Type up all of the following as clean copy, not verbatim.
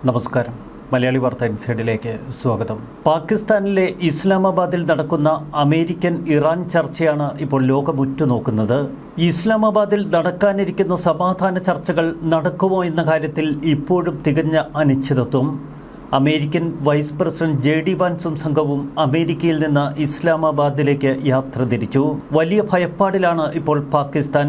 നമസ്കാരം. മലയാളി വാർത്ത ഇൻസൈഡിലേക്ക് സ്വാഗതം. പാകിസ്ഥാനിലെ ഇസ്ലാമാബാദിൽ നടക്കുന്ന അമേരിക്കൻ ഇറാൻ ചർച്ചയാണ് ഇപ്പോൾ ലോകം ഉറ്റുനോക്കുന്നത്. ഇസ്ലാമാബാദിൽ നടക്കാനിരിക്കുന്ന സമാധാന ചർച്ചകൾ നടക്കുമോ എന്ന കാര്യത്തിൽ ഇപ്പോഴും തികഞ്ഞ അനിശ്ചിതത്വം. അമേരിക്കൻ വൈസ് പ്രസിഡന്റ് JD വാൻസും സംഘവും അമേരിക്കയിൽ നിന്ന് ഇസ്ലാമാബാദിലേക്ക് യാത്ര തിരിച്ചു. വലിയ ഭയപ്പാടിലാണ് ഇപ്പോൾ പാകിസ്ഥാൻ.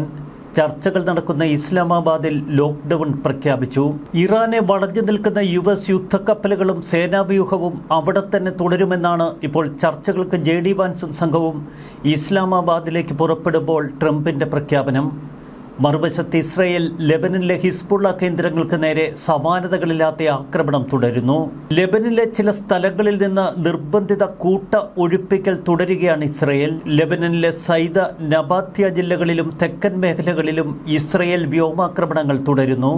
ചർച്ചകൾ നടക്കുന്ന ഇസ്ലാമാബാദിൽ ലോക്ക്ഡൌൺ പ്രഖ്യാപിച്ചു. ഇറാനെ വളഞ്ഞു നിൽക്കുന്ന US യുദ്ധക്കപ്പലുകളും സേനാവ്യൂഹവും അവിടെ തന്നെ തുടരുമെന്നാണ് ഇപ്പോൾ ചർച്ചകൾക്ക് JD വാൻസും സംഘവും ഇസ്ലാമാബാദിലേക്ക് പുറപ്പെടുമ്പോൾ ട്രംപിന്റെ പ്രഖ്യാപനം. മറുവശത്ത് ഇസ്രയേൽ ലെബനനിലെ ഹിസ്ബുള്ള കേന്ദ്രങ്ങൾക്ക് നേരെ സമാനതകളില്ലാത്ത ആക്രമണം തുടരുന്നു. ലെബനിലെ ചില സ്ഥലങ്ങളിൽ നിന്ന് നിർബന്ധിത കൂട്ട ഒഴിപ്പിക്കൽ തുടരുകയാണ് ഇസ്രയേൽ. ലെബനനിലെ സൈദ, നബാത്യ ജില്ലകളിലും തെക്കൻ മേഖലകളിലും ഇസ്രയേൽ വ്യോമാക്രമണങ്ങൾ തുടരുന്നു.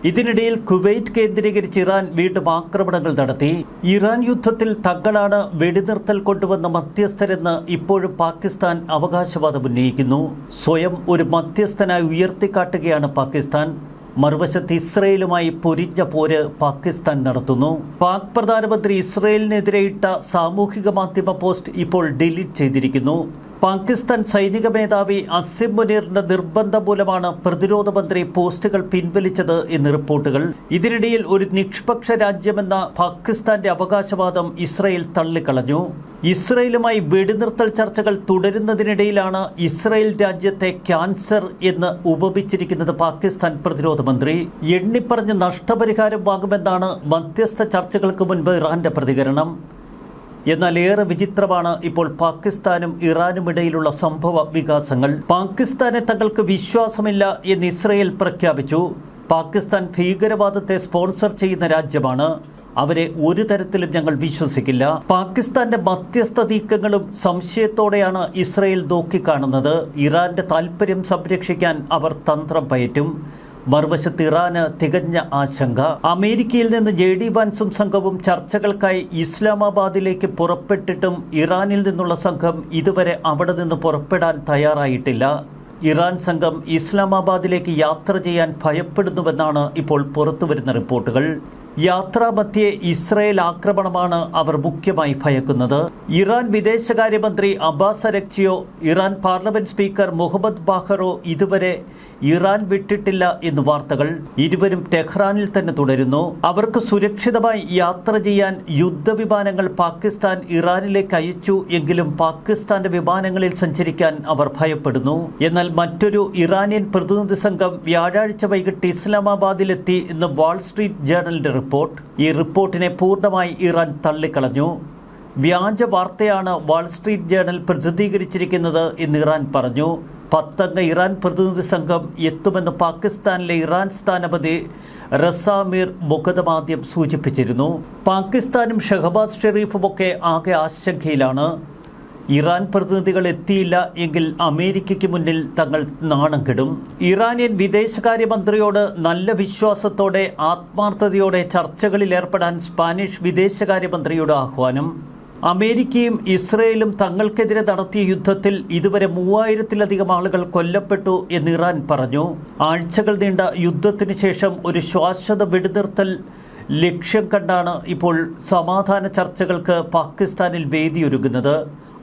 ഇതിനിടയിൽ കുവൈറ്റ് കേന്ദ്രീകരിച്ച് ഇറാൻ വീണ്ടും ആക്രമണങ്ങൾ നടത്തി. ഇറാൻ യുദ്ധത്തിൽ തങ്ങളാണ് വെടിനിർത്തൽ കൊണ്ടുവന്ന മധ്യസ്ഥരെന്ന് ഇപ്പോഴും പാകിസ്ഥാൻ അവകാശവാദം ഉന്നയിക്കുന്നു. സ്വയം ഒരു മധ്യസ്ഥനായി ഉയർത്തിക്കാട്ടുകയാണ് പാകിസ്ഥാൻ. മറുവശത്ത് ഇസ്രയേലുമായി പൊരിഞ്ഞ പോര് പാകിസ്ഥാൻ നടത്തുന്നു. പാക് പ്രധാനമന്ത്രി ഇസ്രയേലിനെതിരെ ഇട്ട സാമൂഹിക മാധ്യമ പോസ്റ്റ് ഇപ്പോൾ ഡിലീറ്റ് ചെയ്തിരിക്കുന്നു. പാകിസ്ഥാൻ സൈനിക മേധാവി അസിം മുനീറിന്റെ നിർബന്ധം മൂലമാണ് പ്രതിരോധ മന്ത്രി പോസ്റ്റുകൾ പിൻവലിച്ചത് എന്ന് റിപ്പോർട്ടുകൾ. ഇതിനിടയിൽ ഒരു നിഷ്പക്ഷ രാജ്യമെന്ന പാകിസ്ഥാന്റെ അവകാശവാദം ഇസ്രയേൽ തള്ളിക്കളഞ്ഞു. ഇസ്രയേലുമായി വെടിനിർത്തൽ ചർച്ചകൾ തുടരുന്നതിനിടയിലാണ് ഇസ്രയേൽ രാജ്യത്തെ ക്യാൻസർ എന്ന് ഉപമിച്ചിരിക്കുന്നത് പാകിസ്ഥാൻ പ്രതിരോധ മന്ത്രി. എണ്ണിപ്പറഞ്ഞ് നഷ്ടപരിഹാരം വാങ്ങുമെന്നാണ് മധ്യസ്ഥ ചർച്ചകൾക്ക് മുൻപ് ഇറാന്റെ പ്രതികരണം. എന്നാൽ ഏറെ വിചിത്രമാണ് ഇപ്പോൾ പാകിസ്ഥാനും ഇറാനും ഇടയിലുള്ള സംഭവ വികാസങ്ങൾ. പാകിസ്ഥാനെ തങ്ങൾക്ക് വിശ്വാസമില്ല എന്ന് ഇസ്രയേൽ പ്രഖ്യാപിച്ചു. പാകിസ്ഥാൻ ഭീകരവാദത്തെ സ്പോൺസർ ചെയ്യുന്ന രാജ്യമാണ്. അവരെ ഒരു തരത്തിലും ഞങ്ങൾ വിശ്വസിക്കില്ല. പാകിസ്ഥാന്റെ മധ്യസ്ഥ നീക്കങ്ങളും സംശയത്തോടെയാണ് ഇസ്രയേൽ നോക്കിക്കാണുന്നത്. ഇറാന്റെ താൽപര്യം സംരക്ഷിക്കാൻ അവർ തന്ത്രം പയറ്റും. മറുവശത്ത് ഇറാന് തികഞ്ഞ ആശങ്ക. അമേരിക്കയിൽ നിന്ന് JD വാൻസും സംഘവും ചർച്ചകൾക്കായി ഇസ്ലാമാബാദിലേക്ക് പുറപ്പെട്ടിട്ടും ഇറാനിൽ നിന്നുള്ള സംഘം ഇതുവരെ അവിടെ നിന്ന് പുറപ്പെടാൻ തയ്യാറായിട്ടില്ല. ഇറാൻ സംഘം ഇസ്ലാമാബാദിലേക്ക് യാത്ര ചെയ്യാൻ ഭയപ്പെടുന്നുവെന്നാണ് ഇപ്പോൾ പുറത്തുവരുന്ന റിപ്പോർട്ടുകൾ. യാത്രാമധ്യേ ഇസ്രയേൽ ആക്രമണമാണ് അവർ മുഖ്യമായി ഭയക്കുന്നത്. ഇറാൻ വിദേശകാര്യമന്ത്രി Abbas അരക്ചിയോ Iran parliament speaker Mohammad ബാഖറോ ഇതുവരെ ഇറാൻ വിട്ടിട്ടില്ല എന്ന് വാർത്തകൾ. ഇരുവരും ടെഹ്റാനിൽ തന്നെ തുടരുന്നു. അവർക്ക് സുരക്ഷിതമായി യാത്ര ചെയ്യാൻ യുദ്ധവിമാനങ്ങൾ പാകിസ്ഥാൻ ഇറാനിലേക്ക് അയച്ചു എങ്കിലും പാകിസ്ഥാന്റെ വിമാനങ്ങളിൽ സഞ്ചരിക്കാൻ അവർ ഭയപ്പെടുന്നു. എന്നാൽ മറ്റൊരു ഇറാനിയൻ പ്രതിനിധി സംഘം വ്യാഴാഴ്ച വൈകിട്ട് ഇസ്ലാമാബാദിലെത്തി എന്ന് വാൾ സ്ട്രീറ്റ് ജേർണലിന്റെ റിപ്പോർട്ട്. ഈ റിപ്പോർട്ടിനെ പൂർണ്ണമായി ഇറാൻ തള്ളിക്കളഞ്ഞു. വ്യാജ വാർത്തയാണ് വാൾ സ്ട്രീറ്റ് ജേർണൽ പ്രസിദ്ധീകരിച്ചിരിക്കുന്നത് എന്ന് ഇറാൻ പറഞ്ഞു. 10 അംഗ ഇറാൻ പ്രതിനിധി സംഘം എത്തുമെന്ന് പാകിസ്ഥാനിലെ ഇറാൻ സ്ഥാനപതി റസാമീർ മുഖദം ആദ്യം സൂചിപ്പിച്ചിരുന്നു. പാകിസ്ഥാനും ഷഹബാസ് ഷെരീഫുമൊക്കെ ആകെ ആശങ്കയിലാണ്. ഇറാൻ പ്രതിനിധികൾ എത്തിയില്ല എങ്കിൽ അമേരിക്കയ്ക്ക് മുന്നിൽ തങ്ങൾ നാണം കെടും. ഇറാനിയൻ വിദേശകാര്യമന്ത്രിയോട് നല്ല വിശ്വാസത്തോടെ ആത്മാർത്ഥതയോടെ ചർച്ചകളിൽ ഏർപ്പെടാൻ സ്പാനിഷ് വിദേശകാര്യമന്ത്രിയുടെ ആഹ്വാനം. അമേരിക്കയും ഇസ്രയേലും തങ്ങൾക്കെതിരെ നടത്തിയ യുദ്ധത്തിൽ ഇതുവരെ 3000-ലധികം ആളുകൾ കൊല്ലപ്പെട്ടു എന്ന് ഇറാൻ പറഞ്ഞു. ആഴ്ചകൾ നീണ്ട യുദ്ധത്തിന് ശേഷം ഒരു ശാശ്വത വെടിനിർത്തൽ ലക്ഷ്യം കണ്ടാണ് ഇപ്പോൾ സമാധാന ചർച്ചകൾക്ക് പാകിസ്ഥാനിൽ വേദിയൊരുങ്ങുന്നത്.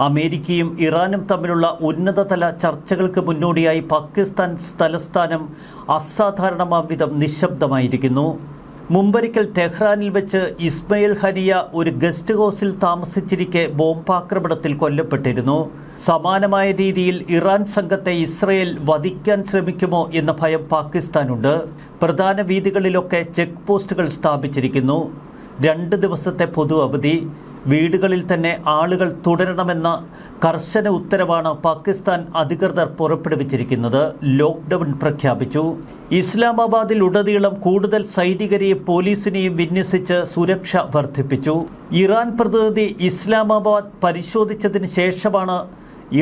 അമേരിക്കയും ഇറാനും തമ്മിലുള്ള ഉന്നതതല ചർച്ചകൾക്ക് മുന്നോടിയായി പാകിസ്ഥാൻ തലസ്ഥാനം അസാധാരണമാം വിധം നിശബ്ദമായിരിക്കുന്നു. മുമ്പൊരിക്കൽ ടെഹ്റാനിൽ വെച്ച് ഇസ്മയിൽ ഹനിയ ഒരു ഗസ്റ്റ് ഹൗസിൽ താമസിച്ചിരിക്കെ ബോംബാക്രമണത്തിൽ കൊല്ലപ്പെട്ടിരുന്നു. സമാനമായ രീതിയിൽ ഇറാൻ സംഘത്തെ ഇസ്രയേൽ വധിക്കാൻ ശ്രമിക്കുമോ എന്ന ഭയം പാകിസ്ഥാനുണ്ട്. പ്രധാന വീഥികളിലൊക്കെ ചെക്ക് പോസ്റ്റുകൾ സ്ഥാപിച്ചിരിക്കുന്നു. 2 ദിവസത്തെ പൊതു അവധി. വീടുകളിൽ തന്നെ ആളുകൾ തുടരണമെന്ന കർശന ഉത്തരവാണ് പാകിസ്ഥാൻ അധികൃതർ പുറപ്പെടുവിച്ചിരിക്കുന്നത്. ലോക്ക്ഡൌൺ പ്രഖ്യാപിച്ചു. ഇസ്ലാമാബാദിൽ ഉടനീളം കൂടുതൽ സൈനികരെയും പോലീസിനെയും വിന്യസിച്ച് സുരക്ഷ വർദ്ധിപ്പിച്ചു. ഇറാൻ പ്രതിനിധി ഇസ്ലാമാബാദ് പരിശോധിച്ചതിന് ശേഷമാണ്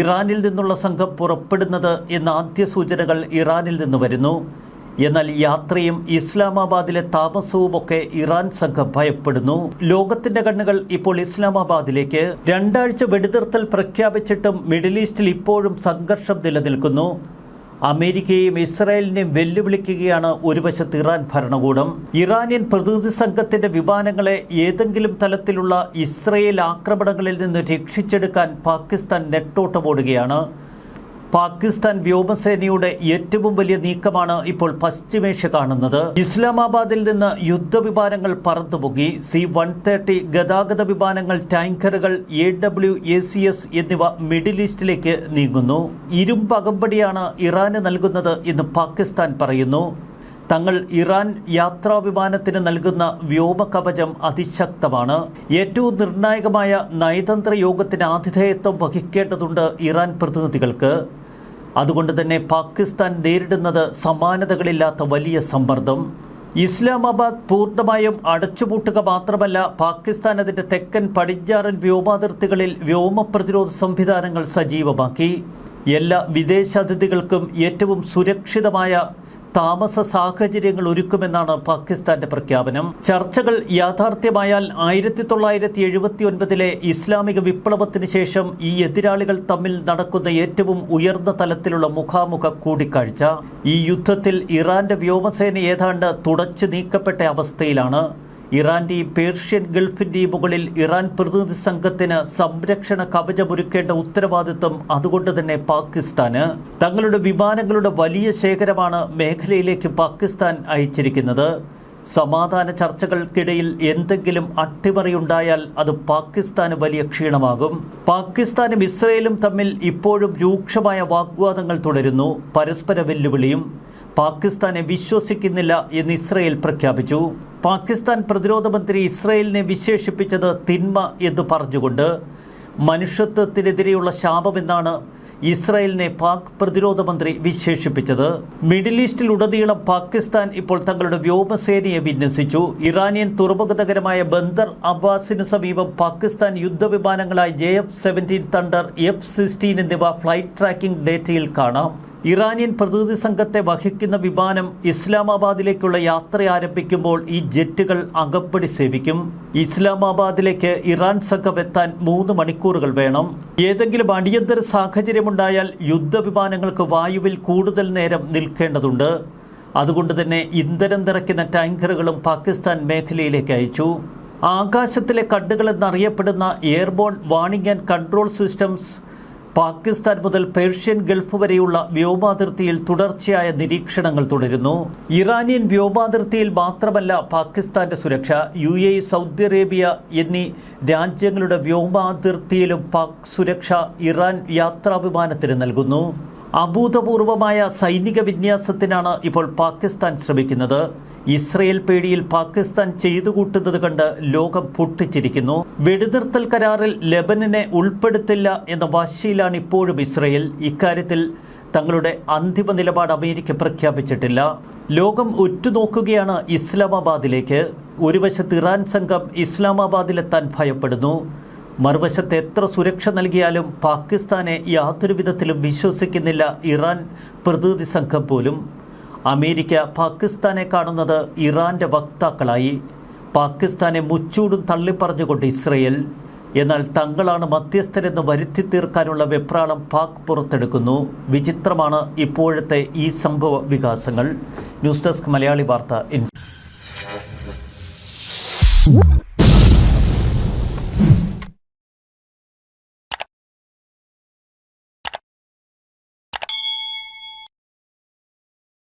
ഇറാനിൽ നിന്നുള്ള സംഘം പുറപ്പെടുന്നത് എന്ന ആദ്യ സൂചനകൾ ഇറാനിൽ നിന്ന് വരുന്നു. എന്നാൽ യാത്രയും ഇസ്ലാമാബാദിലെ താമസവുമൊക്കെ ഇറാൻ സംഘം ഭയപ്പെടുന്നു. ലോകത്തിന്റെ കണ്ണുകൾ ഇപ്പോൾ ഇസ്ലാമാബാദിലേക്ക്. 2 ആഴ്ച വെടിനിർത്തൽ പ്രഖ്യാപിച്ചിട്ടും മിഡിൽ ഈസ്റ്റിൽ ഇപ്പോഴും സംഘർഷം നിലനിൽക്കുന്നു. അമേരിക്കയെയും ഇസ്രായേലിനെയും വെല്ലുവിളിക്കുകയാണ് ഒരു വശത്ത് ഇറാൻ ഭരണകൂടം. ഇറാനിയൻ പ്രതിനിധി സംഘത്തിന്റെ വിമാനങ്ങളെ ഏതെങ്കിലും തലത്തിലുള്ള ഇസ്രായേൽ ആക്രമണങ്ങളിൽ നിന്ന് രക്ഷിച്ചെടുക്കാൻ പാകിസ്ഥാൻ നെട്ടോട്ടമോടുകയാണ്. പാകിസ്ഥാൻ വ്യോമസേനയുടെ ഏറ്റവും വലിയ നീക്കമാണ് ഇപ്പോൾ പശ്ചിമേഷ്യ കാണുന്നത്. ഇസ്ലാമാബാദിൽ നിന്ന് യുദ്ധവിമാനങ്ങൾ പറന്നുപോയി. C-130 ഗതാഗത വിമാനങ്ങൾ, ടാങ്കറുകൾ, AWACS എന്നിവ മിഡിൽ ഈസ്റ്റിലേക്ക് നീങ്ങുന്നു. ഇരുമ്പ് അകമ്പടിയാണ് ഇറാന് നൽകുന്നത് എന്ന് പാകിസ്ഥാൻ പറയുന്നു. തങ്ങൾ ഇറാൻ യാത്രാ വിമാനത്തിന് നൽകുന്ന വ്യോമകവചം അതിശക്തമാണ്. ഏറ്റവും നിർണായകമായ നയതന്ത്ര യോഗത്തിന് ആതിഥേയത്വം വഹിക്കേണ്ടതുണ്ട് ഇറാൻ പ്രതിനിധികൾക്ക്. അതുകൊണ്ട് തന്നെ പാകിസ്ഥാൻ നേരിടുന്നത് സമാനതകളില്ലാത്ത വലിയ സമ്മർദ്ദം. ഇസ്ലാമാബാദ് പൂർണ്ണമായും അടച്ചുപൂട്ടുക മാത്രമല്ല, പാകിസ്ഥാൻ അതിൻ്റെ തെക്കൻ പടിഞ്ഞാറൻ വ്യോമാതിർത്തികളിൽ വ്യോമ പ്രതിരോധ സംവിധാനങ്ങൾ സജീവമാക്കി. എല്ലാ വിദേശാതിഥികൾക്കും ഏറ്റവും സുരക്ഷിതമായ താമസ സാഹചര്യങ്ങൾ ഒരുക്കുമെന്നാണ് പാകിസ്ഥാന്റെ പ്രഖ്യാപനം. ചർച്ചകൾ യാഥാർത്ഥ്യമായാൽ 1979 ഇസ്ലാമിക വിപ്ലവത്തിന് ശേഷം ഈ എതിരാളികൾ തമ്മിൽ നടക്കുന്ന ഏറ്റവും ഉയർന്ന തലത്തിലുള്ള മുഖാമുഖ കൂടിക്കാഴ്ച. ഈ യുദ്ധത്തിൽ ഇറാന്റെ വ്യോമസേന ഏതാണ്ട് തുടച്ചു നീക്കപ്പെട്ട അവസ്ഥയിലാണ്. ഇറാന്റെയും പേർഷ്യൻ ഗൾഫിന്റെയും മുകളിൽ ഇറാൻ പ്രതിനിധി സംഘത്തിന് സംരക്ഷണ കവചമൊരുക്കേണ്ട ഉത്തരവാദിത്വം അതുകൊണ്ട് തന്നെ പാകിസ്ഥാന്. തങ്ങളുടെ വിമാനങ്ങളുടെ വലിയ ശേഖരമാണ് മേഖലയിലേക്ക് പാകിസ്ഥാൻ അയച്ചിരിക്കുന്നത്. സമാധാന ചർച്ചകൾക്കിടയിൽ എന്തെങ്കിലും അട്ടിമറിയുണ്ടായാൽ അത് പാകിസ്ഥാന് വലിയ ക്ഷീണമാകും. പാകിസ്ഥാനും ഇസ്രയേലും തമ്മിൽ ഇപ്പോഴും രൂക്ഷമായ വാഗ്വാദങ്ങൾ തുടരുന്നു. പരസ്പര വെല്ലുവിളിയും. പാകിസ്ഥാനെ വിശ്വസിക്കുന്നില്ല എന്ന് ഇസ്രയേൽ പ്രഖ്യാപിച്ചു. പാകിസ്ഥാൻ പ്രതിരോധ മന്ത്രി ഇസ്രയേലിനെ വിശേഷിപ്പിച്ചത് തിന്മ എന്ന് പറഞ്ഞുകൊണ്ട്. മനുഷ്യത്വത്തിനെതിരെയുള്ള ശാപമെന്നാണ് ഇസ്രയേലിനെ പാക് പ്രതിരോധ മന്ത്രി വിശേഷിപ്പിച്ചത്. മിഡിൽ ഈസ്റ്റിലുടനീളം പാകിസ്ഥാൻ ഇപ്പോൾ തങ്ങളുടെ വ്യോമസേനയെ വിന്യസിച്ചു. ഇറാനിയൻ തുറമുഖ നഗരമായ ബന്ദർ അബ്ബാസിന് സമീപം പാകിസ്ഥാൻ യുദ്ധവിമാനങ്ങളായ JF-17 തണ്ടർ, F-16 എന്നിവ ഫ്ലൈറ്റ് ട്രാക്കിംഗ് ഡേറ്റയിൽ കാണാം. ഇറാനിയൻ പ്രതിനിധി സംഘത്തെ വഹിക്കുന്ന വിമാനം ഇസ്ലാമാബാദിലേക്കുള്ള യാത്ര ആരംഭിക്കുമ്പോൾ ഈ ജെറ്റുകൾ അകമ്പടി സേവിക്കും. ഇസ്ലാമാബാദിലേക്ക് ഇറാൻ സംഘം എത്താൻ 3 മണിക്കൂറുകൾ വേണം. ഏതെങ്കിലും അടിയന്തര സാഹചര്യമുണ്ടായാൽ യുദ്ധവിമാനങ്ങൾക്ക് വായുവിൽ കൂടുതൽ നേരം നിൽക്കേണ്ടതുണ്ട്. അതുകൊണ്ട് തന്നെ ഇന്ധനം നിറയ്ക്കുന്ന ടാങ്കറുകളും പാകിസ്ഥാൻ മേഖലയിലേക്ക് അയച്ചു. ആകാശത്തിലെ കണ്ണുകളെന്നറിയപ്പെടുന്ന airborne warning and control systems Pakistan മുതൽ പേർഷ്യൻ ഗൾഫ് വരെയുള്ള വ്യോമാതിർത്തിയിൽ തുടർച്ചയായ നിരീക്ഷണങ്ങൾ തുടരുന്നു. ഇറാനിയൻ വ്യോമാതിർത്തിയിൽ മാത്രമല്ല പാകിസ്ഥാന്റെ സുരക്ഷ. UAE, സൗദി അറേബ്യ എന്നീ രാജ്യങ്ങളുടെ വ്യോമാതിർത്തിയിലും പാക് സുരക്ഷ ഇറാൻ യാത്രാവിമാനത്തിന് നൽകുന്നു. അഭൂതപൂർവമായ സൈനിക വിന്യാസത്തിനാണ് ഇപ്പോൾ പാകിസ്ഥാൻ ശ്രമിക്കുന്നത്. ഇസ്രയേൽ പേടിയിൽ പാകിസ്ഥാൻ ചെയ്തു കൂട്ടുന്നത് കണ്ട് ലോകം പൊട്ടിച്ചിരിക്കുന്നു. വെടിനിർത്തൽ കരാറിൽ ലെബനനെ ഉൾപ്പെടുത്തില്ല എന്ന വാശിയിലാണ് ഇപ്പോഴും ഇസ്രയേൽ. ഇക്കാര്യത്തിൽ തങ്ങളുടെ അന്തിമ നിലപാട് അമേരിക്ക പ്രഖ്യാപിച്ചിട്ടില്ല. ലോകം ഉറ്റുനോക്കുകയാണ് ഇസ്ലാമാബാദിലേക്ക്. ഒരു വശത്ത് ഇറാൻ സംഘം ഇസ്ലാമാബാദിലെത്താൻ ഭയപ്പെടുന്നു. മറുവശത്ത് എത്ര സുരക്ഷ നൽകിയാലും പാകിസ്ഥാനെ യാതൊരു വിധത്തിലും വിശ്വസിക്കുന്നില്ല ഇറാൻ പ്രതിനിധി സംഘം പോലും. അമേരിക്ക പാകിസ്ഥാനെ കാണുന്നത് ഇറാന്റെ വക്താക്കളായി. പാകിസ്ഥാനെ മുച്ചൂടും തള്ളിപ്പറഞ്ഞുകൊണ്ട് ഇസ്രയേൽ. എന്നാൽ തങ്ങളാണ് മധ്യസ്ഥരെന്ന് വരുത്തി തീർക്കാനുള്ള വെപ്രാളം പാക് പുറത്തെടുക്കുന്നു. വിചിത്രമാണ് ഇപ്പോഴത്തെ ഈ സംഭവ വികാസങ്ങൾ. ന്യൂസ് ഡെസ്ക് മലയാളി വാർത്ത.